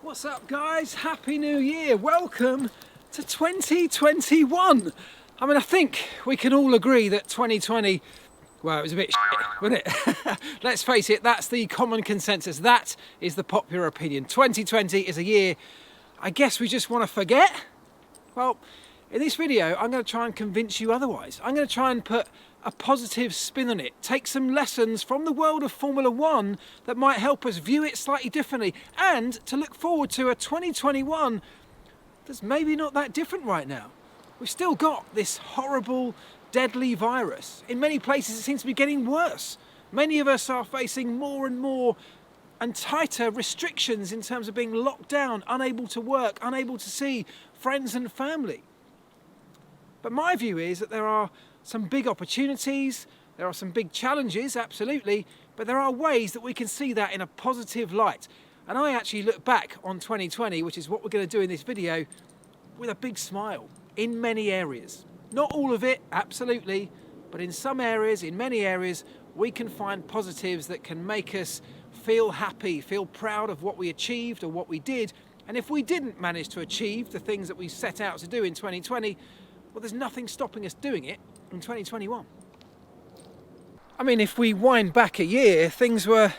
What's up, guys? Happy New Year. Welcome to 2021. I mean, I think we can all agree that 2020, well, it was a bit shit, wasn't it? Let's face it, that's the common consensus. That is the popular opinion. 2020 is a year I guess we just want to forget. Well, in this video, I'm going to try and convince you otherwise. I'm going to try and put a positive spin on it, take some lessons from the world of Formula One that might help us view it slightly differently, and to look forward to a 2021 that's maybe not that different right now. We've still got this horrible, deadly virus. In many places, it seems to be getting worse. Many of us are facing more and more and tighter restrictions in terms of being locked down, unable to work, unable to see friends and family. But my view is that there are some big opportunities, there are some big challenges, absolutely, but there are ways that we can see that in a positive light. And I actually look back on 2020, which is what we're going to do in this video, with a big smile in many areas. Not all of it, absolutely, but in some areas, in many areas, we can find positives that can make us feel happy, feel proud of what we achieved or what we did. And if we didn't manage to achieve the things that we set out to do in 2020, well, there's nothing stopping us doing it in 2021. I mean, if we wind back a year, things were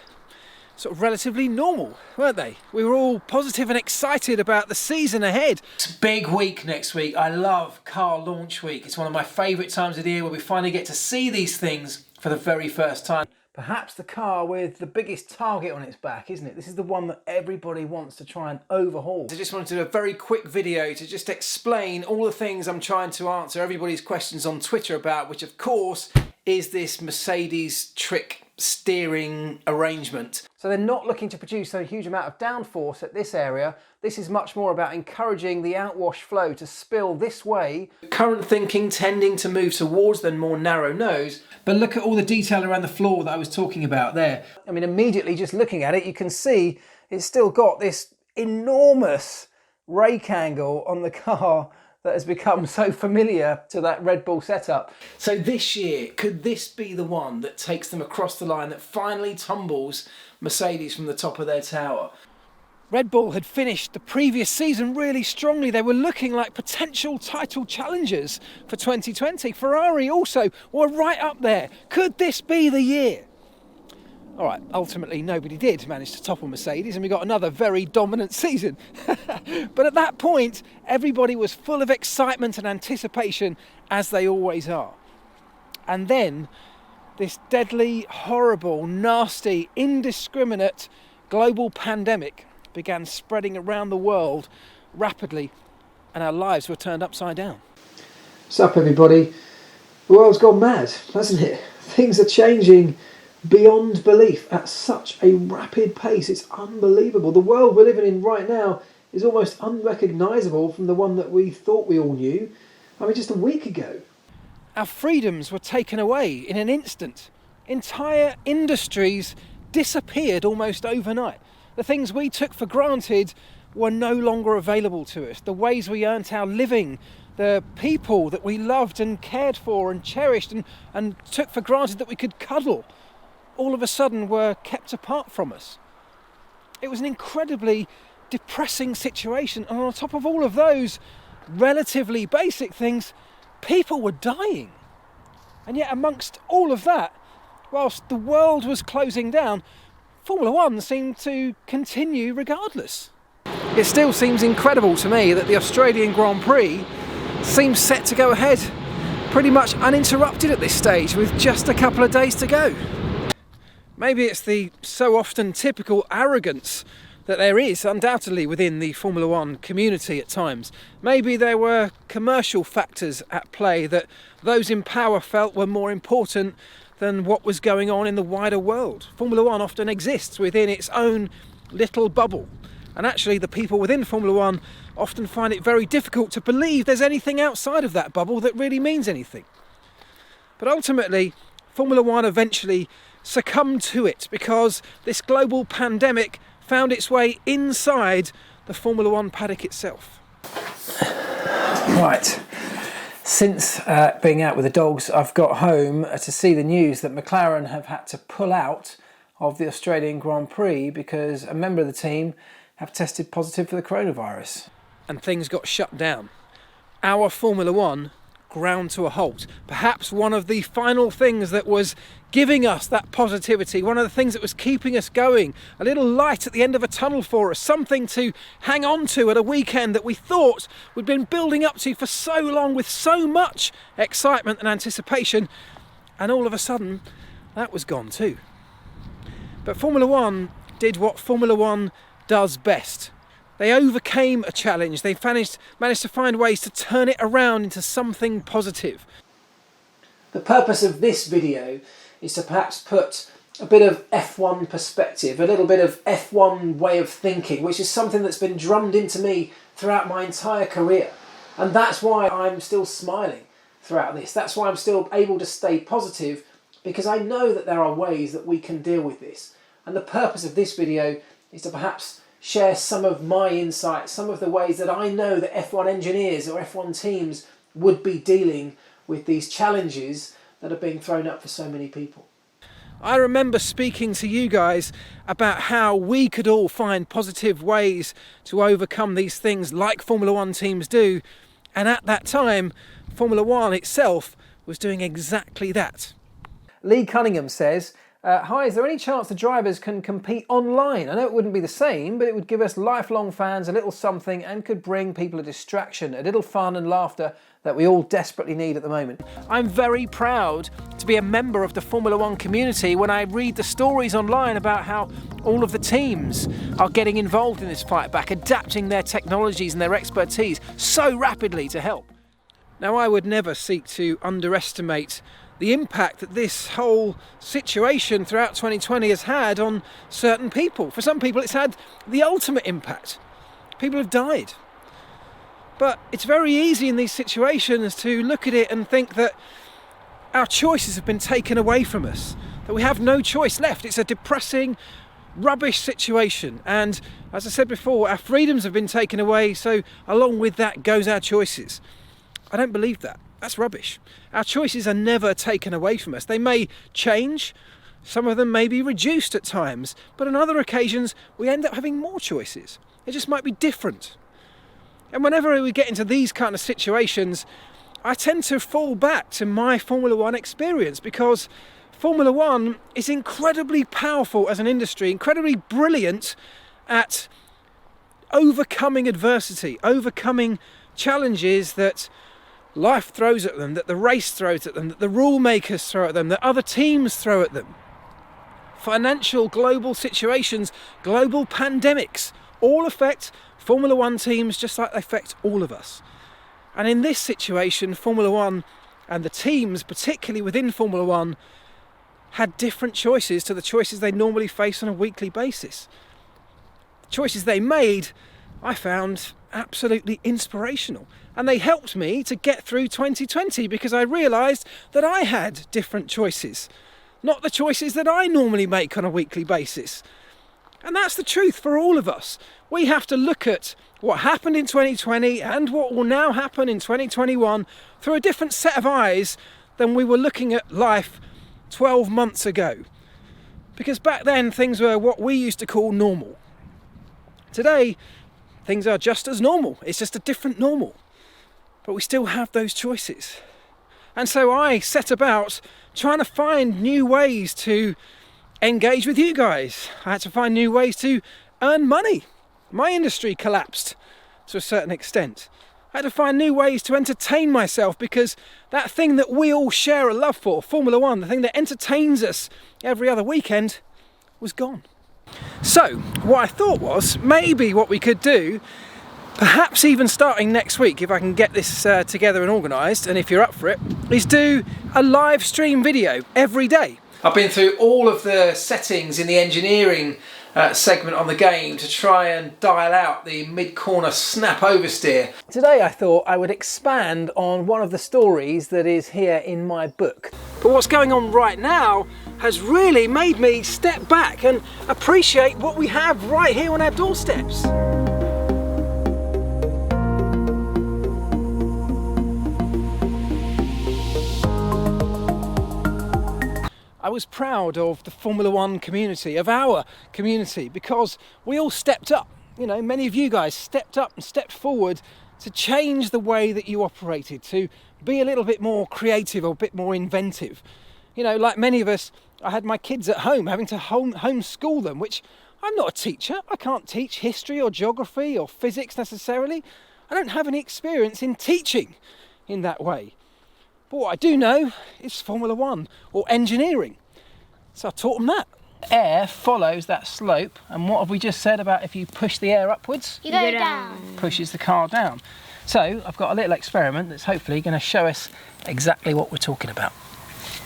sort of relatively normal, weren't they? We were all positive and excited about the season ahead. It's a big week next week. I love car launch week. It's one of my favourite times of the year where we finally get to see these things for the very first time. Perhaps the car with the biggest target on its back, isn't it? This is the one that everybody wants to try and overhaul. I just wanted to do a very quick video to just explain all the things I'm trying to answer everybody's questions on Twitter about, which of course is this Mercedes trick steering arrangement. So they're not looking to produce a huge amount of downforce at this area. This is much more about encouraging the outwash flow to spill this way. Current thinking tending to move towards the more narrow nose. But look at all the detail around the floor that I was talking about there. I mean, immediately just looking at it, you can see it's still got this enormous rake angle on the car that has become so familiar to that Red Bull setup. So this year, could this be the one that takes them across the line, that finally tumbles Mercedes from the top of their tower? Red Bull had finished the previous season really strongly. They were looking like potential title challengers for 2020. Ferrari also were right up there. Could this be the year? All right, ultimately nobody did manage to topple Mercedes and we got another very dominant season. But at that point, everybody was full of excitement and anticipation, as they always are. And then this deadly, horrible, nasty, indiscriminate global pandemic began spreading around the world rapidly, and our lives were turned upside down. What's up, everybody? The world's gone mad, hasn't it? Things are changing beyond belief at such a rapid pace. It's unbelievable. The world we're living in right now is almost unrecognisable from the one that we thought we all knew, I mean, just a week ago. Our freedoms were taken away in an instant. Entire industries disappeared almost overnight. The things we took for granted were no longer available to us. The ways we earned our living, the people that we loved and cared for and cherished and took for granted that we could cuddle, all of a sudden were kept apart from us. It was an incredibly depressing situation, and on top of all of those relatively basic things, people were dying. And yet amongst all of that, whilst the world was closing down, Formula One seemed to continue regardless. It still seems incredible to me that the Australian Grand Prix seems set to go ahead pretty much uninterrupted at this stage with just a couple of days to go. Maybe it's the so often typical arrogance that there is undoubtedly within the Formula One community at times. Maybe there were commercial factors at play that those in power felt were more important than what was going on in the wider world. Formula One often exists within its own little bubble. And actually the people within Formula One often find it very difficult to believe there's anything outside of that bubble that really means anything. But ultimately, Formula One eventually succumbed to it because this global pandemic found its way inside the Formula One paddock itself. Right. Since being out with the dogs, I've got home to see the news that McLaren have had to pull out of the Australian Grand Prix because a member of the team have tested positive for the coronavirus. And things got shut down. Our Formula One ground to a halt. Perhaps one of the final things that was giving us that positivity, one of the things that was keeping us going, a little light at the end of a tunnel for us, something to hang on to at a weekend that we thought we'd been building up to for so long with so much excitement and anticipation, and all of a sudden that was gone too. But Formula One did what Formula One does best. They overcame a challenge. They managed to find ways to turn it around into something positive. The purpose of this video is to perhaps put a bit of F1 perspective, a little bit of F1 way of thinking, which is something that's been drummed into me throughout my entire career. And that's why I'm still smiling throughout this. That's why I'm still able to stay positive, because I know that there are ways that we can deal with this. And the purpose of this video is to perhaps share some of my insights, some of the ways that I know that F1 engineers or F1 teams would be dealing with these challenges that are being thrown up for so many people. I remember speaking to you guys about how we could all find positive ways to overcome these things like Formula One teams do, and at that time Formula One itself was doing exactly that. Lee Cunningham says, hi, is there any chance the drivers can compete online? I know it wouldn't be the same, but it would give us lifelong fans a little something and could bring people a distraction, a little fun and laughter that we all desperately need at the moment. I'm very proud to be a member of the Formula One community when I read the stories online about how all of the teams are getting involved in this fight back, adapting their technologies and their expertise so rapidly to help. Now, I would never seek to underestimate the impact that this whole situation throughout 2020 has had on certain people. For some people it's had the ultimate impact. People have died. But it's very easy in these situations to look at it and think that our choices have been taken away from us, that we have no choice left. It's a depressing, rubbish situation, and as I said before, our freedoms have been taken away, so along with that goes our choices. I don't believe that. That's rubbish. Our choices are never taken away from us. They may change, some of them may be reduced at times, but on other occasions we end up having more choices. It just might be different. And whenever we get into these kind of situations, I tend to fall back to my Formula One experience, because Formula One is incredibly powerful as an industry, incredibly brilliant at overcoming adversity, overcoming challenges that life throws at them, that the race throws at them, that the rule makers throw at them, that other teams throw at them. Financial, global situations, global pandemics, all affect Formula One teams just like they affect all of us. And in this situation, Formula One and the teams, particularly within Formula One, had different choices to the choices they normally face on a weekly basis. The choices they made, I found absolutely inspirational. And they helped me to get through 2020, because I realised that I had different choices, not the choices that I normally make on a weekly basis. And that's the truth for all of us. We have to look at what happened in 2020 and what will now happen in 2021 through a different set of eyes than we were looking at life 12 months ago. Because back then things were what we used to call normal. Today, things are just as normal. It's just a different normal. But we still have those choices. And so I set about trying to find new ways to engage with you guys. I had to find new ways to earn money. My industry collapsed to a certain extent. I had to find new ways to entertain myself, because that thing that we all share a love for, Formula One, the thing that entertains us every other weekend, was gone. So what I thought was, maybe what we could do, perhaps even starting next week, if I can get this together and organised, and if you're up for it, is do a live stream video every day. I've been through all of the settings in the engineering segment on the game to try and dial out the mid-corner snap oversteer. Today I thought I would expand on one of the stories that is here in my book. But what's going on right now has really made me step back and appreciate what we have right here on our doorsteps. I was proud of the Formula One community, of our community, because we all stepped up. you know, many of you guys stepped up and stepped forward to change the way that you operated, to be a little bit more creative or a bit more inventive. You know, like many of us, I had my kids at home, having to homeschool them, which I'm not a teacher. I can't teach history or geography or physics necessarily. I don't have any experience in teaching in that way. But what I do know is Formula One or engineering. So I taught them that. Air follows that slope, and what have we just said about if you push the air upwards? You go down. Pushes the car down. So I've got a little experiment that's hopefully going to show us exactly what we're talking about.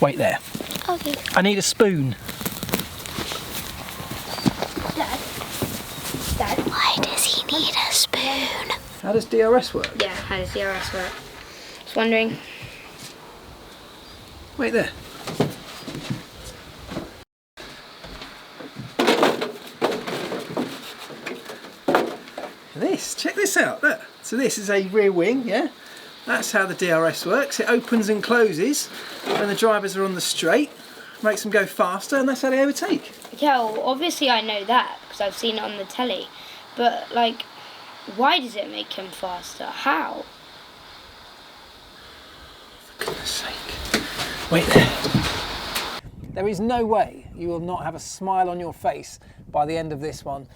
Wait there. Okay. I need a spoon. Dad, why does he need a spoon? How does DRS work? Yeah, how does DRS work? Just wondering. Wait there. Check this out, look. So this is a rear wing, yeah? That's how the DRS works. It opens and closes when the drivers are on the straight, makes them go faster, and that's how they overtake. Yeah, well, obviously I know that because I've seen it on the telly. But, like, why does it make him faster? How? For goodness sake. Wait there. There is no way you will not have a smile on your face by the end of this one.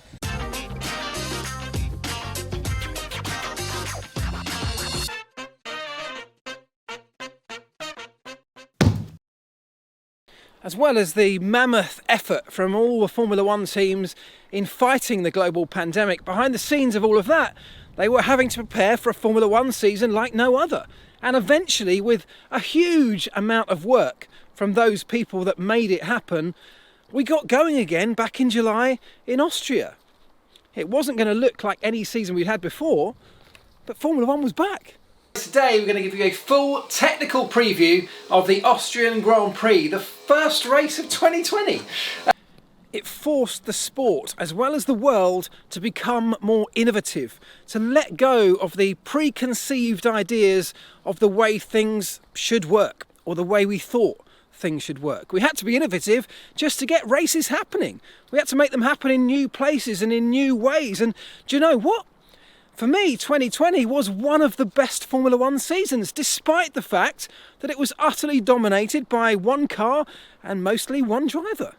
As well as the mammoth effort from all the Formula One teams in fighting the global pandemic, behind the scenes of all of that, they were having to prepare for a Formula One season like no other. And eventually, with a huge amount of work from those people that made it happen, we got going again back in July in Austria. It wasn't going to look like any season we'd had before, but Formula One was back. Today we're going to give you a full technical preview of the Austrian Grand Prix, the first race of 2020. It forced the sport as well as the world to become more innovative, to let go of the preconceived ideas of the way things should work or the way we thought things should work. We had to be innovative just to get races happening. We had to make them happen in new places and in new ways. And do you know what? For me, 2020 was one of the best Formula One seasons, despite the fact that it was utterly dominated by one car and mostly one driver.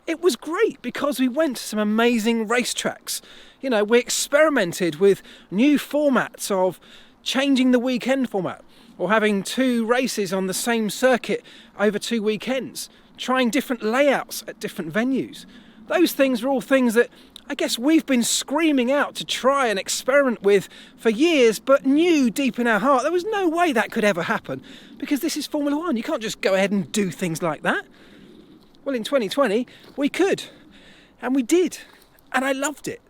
It was great because we went to some amazing racetracks. You know, we experimented with new formats of changing the weekend format or having 2 races on the same circuit over 2 weekends, trying different layouts at different venues. Those things are all things that I guess we've been screaming out to try and experiment with for years, but knew deep in our heart there was no way that could ever happen because this is Formula One. You can't just go ahead and do things like that. Well, in 2020, we could, and we did, and I loved it.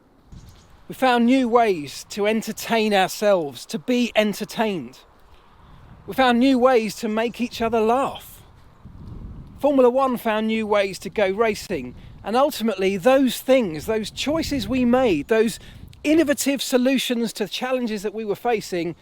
We found new ways to entertain ourselves, to be entertained. We found new ways to make each other laugh. Formula One found new ways to go racing. And ultimately, those things, those choices we made, those innovative solutions to challenges that we were facing,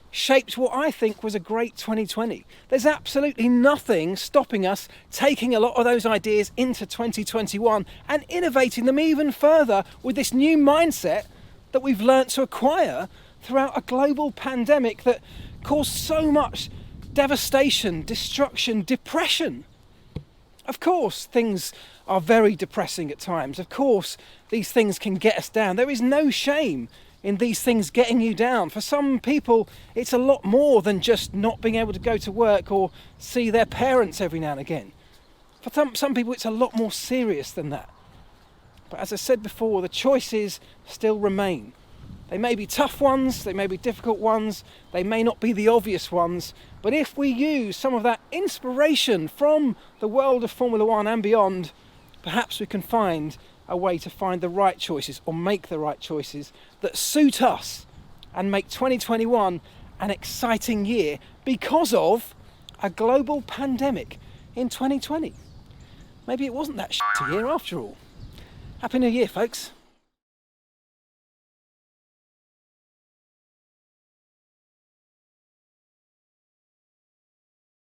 shaped what I think was a great 2020. There's absolutely nothing stopping us taking a lot of those ideas into 2021 and innovating them even further with this new mindset that we've learnt to acquire throughout a global pandemic that caused so much devastation, destruction, depression. Of course, things are very depressing at times. Of course, these things can get us down. There is no shame in these things getting you down. For some people, it's a lot more than just not being able to go to work or see their parents every now and again. For some people, it's a lot more serious than that. But as I said before, the choices still remain. They may be tough ones, they may be difficult ones, they may not be the obvious ones, but if we use some of that inspiration from the world of Formula One and beyond, perhaps we can find a way to find the right choices or make the right choices that suit us and make 2021 an exciting year because of a global pandemic in 2020. Maybe it wasn't that shitty year after all. Happy New Year, folks.